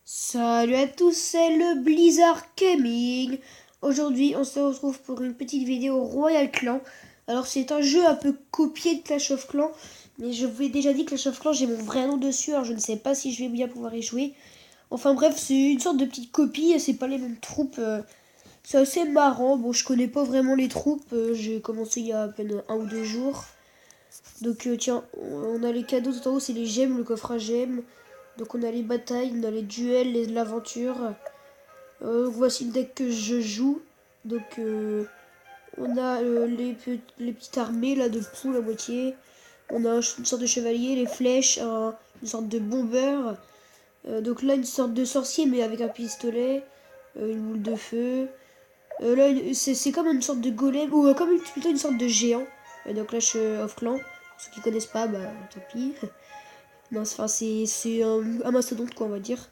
Salut à tous, c'est le Blizzard Gaming. Aujourd'hui, on se retrouve pour une petite vidéo Royal Clan. Alors, c'est un jeu un peu copié de Clash of Clans, mais je vous ai déjà dit que Clash of Clans, j'ai mon vrai nom dessus, alors je ne sais pas si je vais bien pouvoir y jouer. Enfin bref, c'est une sorte de petite copie, c'est pas les mêmes troupes. C'est assez marrant. Bon, je connais pas vraiment les troupes, j'ai commencé il y a à peine 1 ou 2 jours. Donc tiens, on a les cadeaux tout en haut, c'est les gemmes, le coffre à gemmes. Donc on a les batailles, on a les duels, l'aventure. Voici le deck que je joue. Donc on a les petites armées là de poules à moitié. On a une sorte de chevalier, les flèches, une sorte de bomber. Donc là une sorte de sorcier mais avec un pistolet, une boule de feu. Là c'est comme une sorte de golem ou plutôt une sorte de géant. Donc Clash of Clans. Pour ceux qui connaissent pas, bah tant pis. Non, enfin c'est un mastodonte quoi on va dire.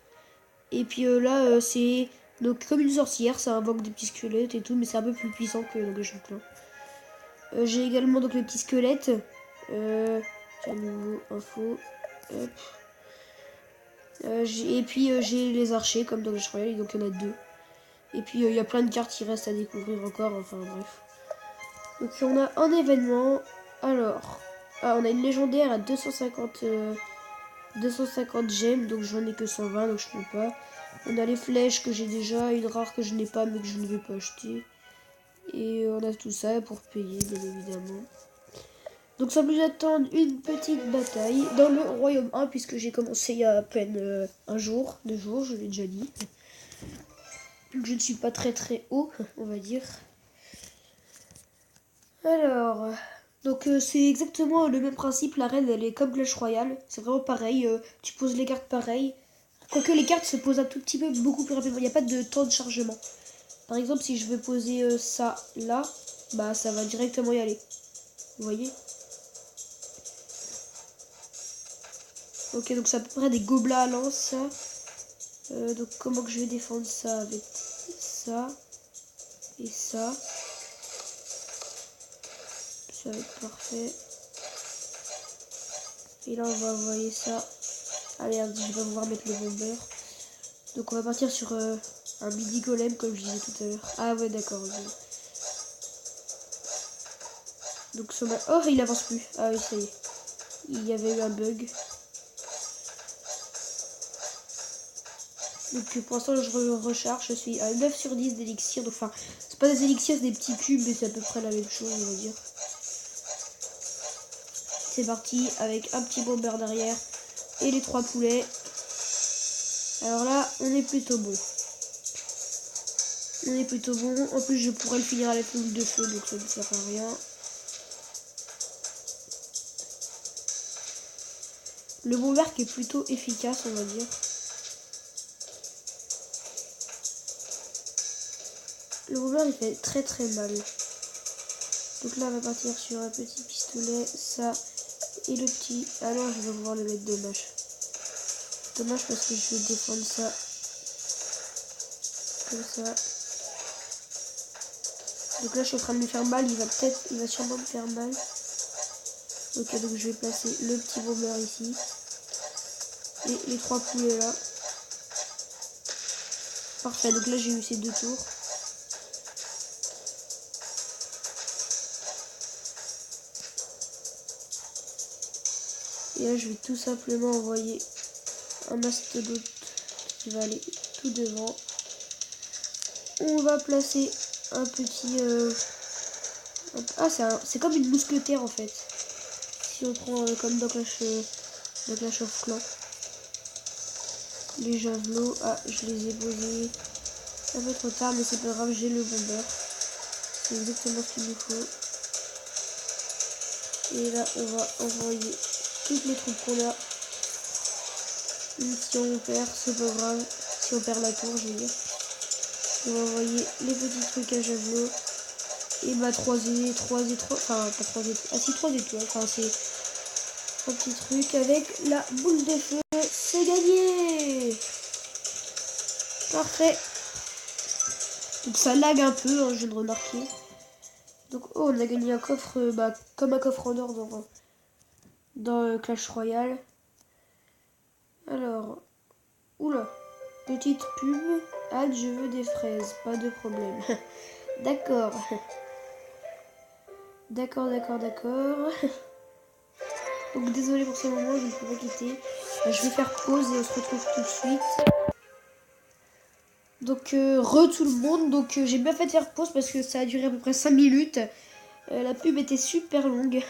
Et puis là, c'est donc comme une sorcière, ça invoque des petits squelettes et tout, mais c'est un peu plus puissant que le Clash of Clans. J'ai également donc les petits squelettes. Tiens, nouveau info. Hop. Et puis j'ai les archers comme dans Clash Royale, donc il y en a deux. Et puis il y a plein de cartes qui restent à découvrir encore, enfin bref. Donc on a un événement. Alors, on a une légendaire à 250 gemmes, donc j'en ai que 120, donc je peux pas. On a les flèches que j'ai déjà, une rare que je n'ai pas mais que je ne vais pas acheter. Et on a tout ça pour payer, bien évidemment. Donc sans plus attendre, une petite bataille dans le royaume 1, puisque j'ai commencé il y a à peine 1 jour, 2 jours, je l'ai déjà dit. Donc je ne suis pas très très haut, on va dire. Alors, donc c'est exactement le même principe, la reine elle est comme Clash Royale, c'est vraiment pareil, tu poses les cartes pareil. Quoique les cartes se posent un tout petit peu beaucoup plus rapidement, il n'y a pas de temps de chargement. Par exemple, si je veux poser ça là, bah ça va directement y aller. Vous voyez? Ok, donc c'est à peu près des gobelins à lance, ça. Donc comment que je vais défendre ça avec ça et ça. Ça va être parfait. Et là, on va envoyer ça. Ah merde, je vais pas pouvoir mettre le bomber. Donc on va partir sur un midi golem, comme je disais tout à l'heure. Ah ouais, d'accord. Donc oh, il avance plus. Ah oui, ça y est. Il y avait eu un bug. Donc pour l'instant je recharge, je suis à 9 sur 10 d'élixir. Donc enfin, c'est pas des élixirs, c'est des petits cubes, mais c'est à peu près la même chose, on va dire. C'est parti avec un petit bomber derrière et les 3 poulets. Alors là, on est plutôt bon. On est plutôt bon. En plus, je pourrais le finir avec une boule de feu, donc ça ne sert à rien. Le bomber qui est plutôt efficace, on va dire. Le bomber, il fait très très mal. Donc là, on va partir sur un petit pistolet, ça et le petit. Ah non, je vais pouvoir le mettre, dommage. Dommage parce que je vais défendre ça comme ça. Donc là, je suis en train de me faire mal. Il va sûrement me faire mal. Ok, donc je vais placer le petit bomber ici. Et les 3 poulets là. Parfait, donc là, j'ai eu ces 2 tours. Et là, je vais tout simplement envoyer un mastodonte qui va aller tout devant. On va placer un petit... Ah, c'est comme une mousquetaire en fait. Si on prend comme dans Clash of Clans. Les javelots, ah, je les ai posés un peu trop tard, mais c'est pas grave, j'ai le bomber. C'est exactement ce qu'il nous faut. Et là, on va envoyer toutes les troupes qu'on a. Si on perd, c'est pas grave. Si on perd la tour, je veux dire. On va envoyer les petits trucs à javelot. Et bah 3 étoiles, enfin pas 3 étoiles, ah si 3 étoiles, enfin c'est un petit truc avec la boule de feu, c'est gagné. Parfait. Donc ça lag un peu, hein, je viens de remarquer. Donc oh, on a gagné un coffre, comme un coffre en or dans Clash Royale. Alors, oula, petite pub. Ah, je veux des fraises, pas de problème. D'accord. D'accord. Donc désolé pour ce moment, je ne peux pas quitter. Je vais faire pause et on se retrouve tout de suite. Donc tout le monde. Donc j'ai bien fait de faire pause parce que ça a duré à peu près 5 minutes. La pub était super longue.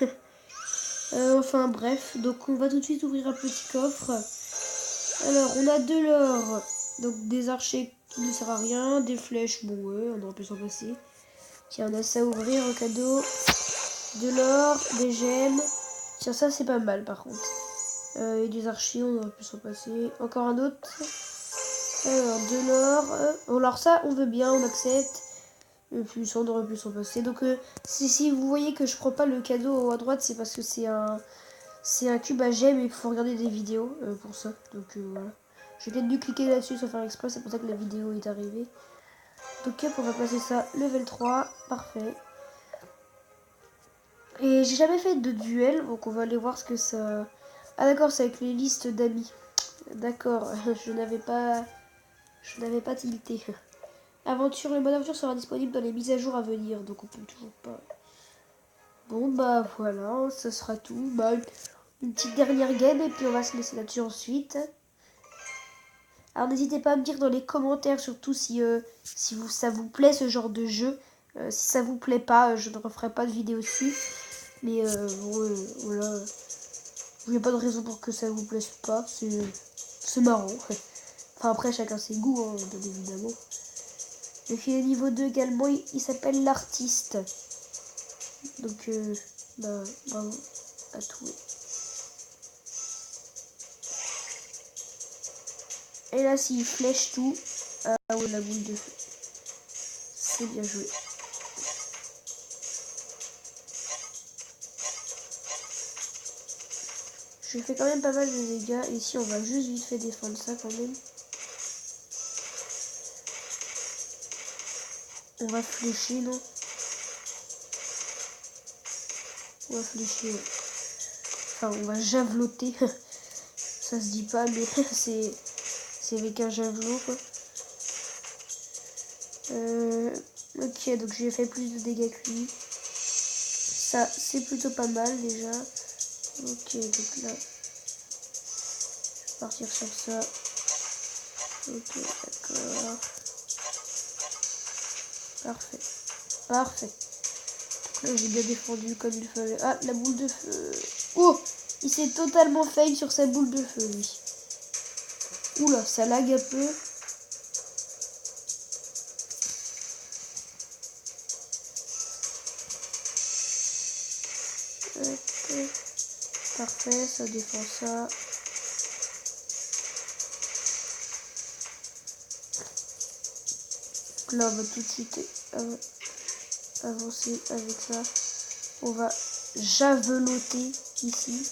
Enfin bref, donc on va tout de suite ouvrir un petit coffre. Alors on a de l'or, donc des archers qui ne servent à rien, des flèches, bon ouais, on aurait pu s'en passer. Tiens, on a ça à ouvrir en cadeau. De l'or, des gemmes. Tiens, ça c'est pas mal par contre. Et des archers, on aurait pu s'en passer. Encore un autre. Alors, de l'or. Bon, alors ça, on veut bien, on accepte. Et puis ça, on aurait pu s'en passer. Donc, si vous voyez que je prends pas le cadeau à droite, c'est parce que c'est un cube à gemmes et il faut regarder des vidéos pour ça. Donc, voilà. J'ai peut-être dû cliquer là-dessus sans faire exprès, c'est pour ça que la vidéo est arrivée. Donc, on va passer ça level 3. Parfait. Et j'ai jamais fait de duel, donc on va aller voir ce que ça... Ah d'accord, c'est avec les listes d'amis. D'accord, je n'avais pas tilté. Aventure, le mode aventure sera disponible dans les mises à jour à venir, donc on peut toujours pas. Bon bah voilà, ça sera tout. Bah, une petite dernière game et puis on va se laisser là-dessus ensuite. Alors n'hésitez pas à me dire dans les commentaires surtout si ça vous plaît ce genre de jeu. Si ça vous plaît pas, je ne referai pas de vidéo dessus. Mais bon, voilà. Il n'y a pas de raison pour que ça vous plaise pas. C'est marrant. Enfin après chacun ses goûts, hein, bien évidemment. Et puis niveau 2 également, il s'appelle l'artiste. Donc bah bravo à tous. Et là s'il flèche tout, ah ouais la boule de feu. C'est bien joué. Je fais quand même pas mal de dégâts. Ici on va juste vite fait défendre ça quand même. On va flécher, non? On va flécher. Enfin on va javeloter. Ça se dit pas mais c'est avec un javelot quoi. Ok, donc j'ai fait plus de dégâts que lui. Ça, c'est plutôt pas mal déjà. Ok, donc là, je vais partir sur ça. Ok, d'accord. Parfait. Parfait. Donc là, j'ai bien défendu comme il fallait. Ah, la boule de feu. Oh, il s'est totalement fail sur sa boule de feu, lui. Oula, ça lag un peu. Ok. Parfait, ça défend ça. Donc là, on va tout de suite avancer avec ça. On va javeloter ici.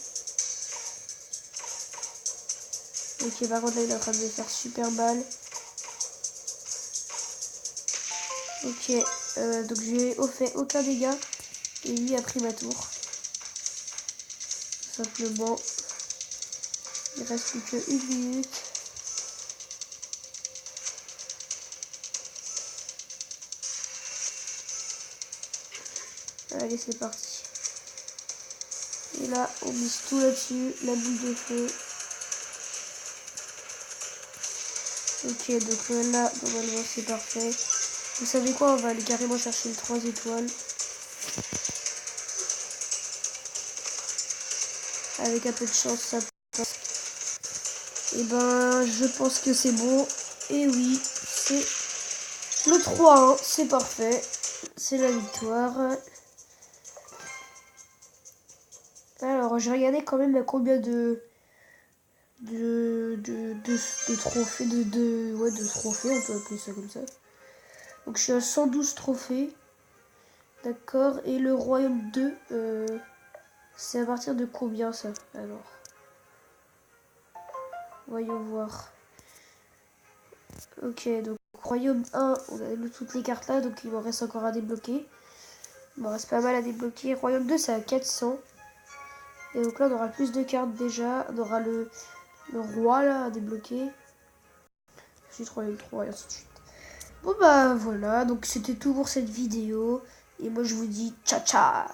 Ok, par contre là il est en train de me faire super mal. Ok, donc j'ai fait aucun dégât. Et lui a pris ma tour. Tout simplement. Il reste plus que 1 minute. Allez, c'est parti. Et là, on mise tout là-dessus. La boule de feu. Ok, donc là, normalement, c'est parfait. Vous savez quoi? On va aller carrément chercher le 3 étoiles. Avec un peu de chance, ça passe. Et ben, je pense que c'est bon. Et oui, c'est le 3-1. C'est parfait. C'est la victoire. Alors, j'ai regardé quand même à combien de trophées, de trophées, on peut appeler ça comme ça. Donc, je suis à 112 trophées. D'accord. Et le royaume 2, c'est à partir de combien ça? Alors, voyons voir. Ok, donc royaume 1, on a toutes les cartes là, donc il m'en reste encore à débloquer. Il m'en reste pas mal à débloquer. Royaume 2, c'est à 400. Et donc là, on aura plus de cartes déjà. On aura le roi là à débloquer. ensuite Royal 3 et ainsi de suite. Bon bah voilà, donc c'était tout pour cette vidéo. Et moi je vous dis ciao ciao.